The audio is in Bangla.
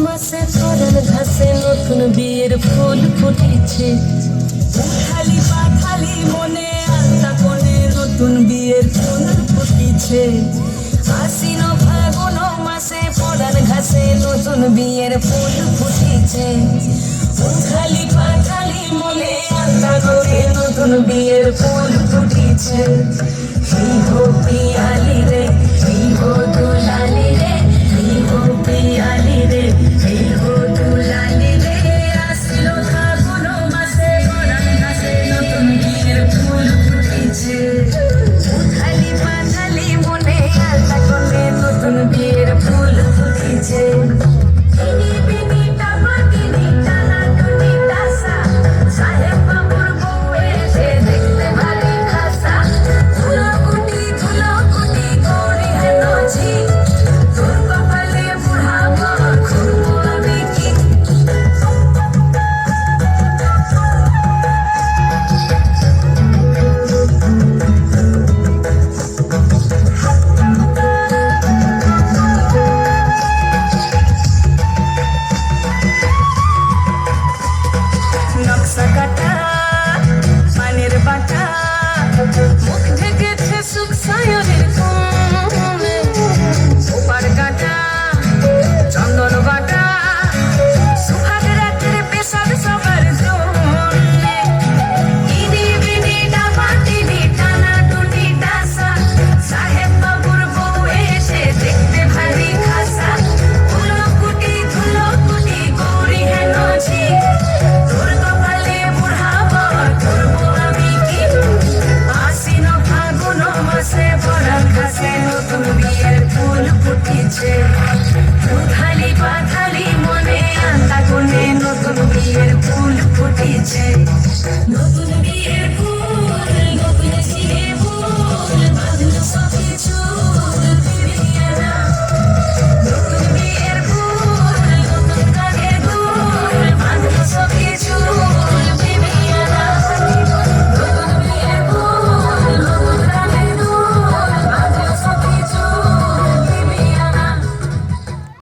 মাসে পরান ঘাসে নতুন বিয়ের ফুল ফুটেছে। উঠালি পাখালি মনে আলতা কোণে নতুন বিয়ের ফুল ফুটেছে। আশ্বিন ফাগুন মাসে পরান ঘাসে নতুন বিয়ের ফুল ফুটেছে। উঠালি পাখালি মনে আলতা কোণে নতুন বিয়ের ফুল ফুটেছে। এই হো পিয়ালি রে, এই হো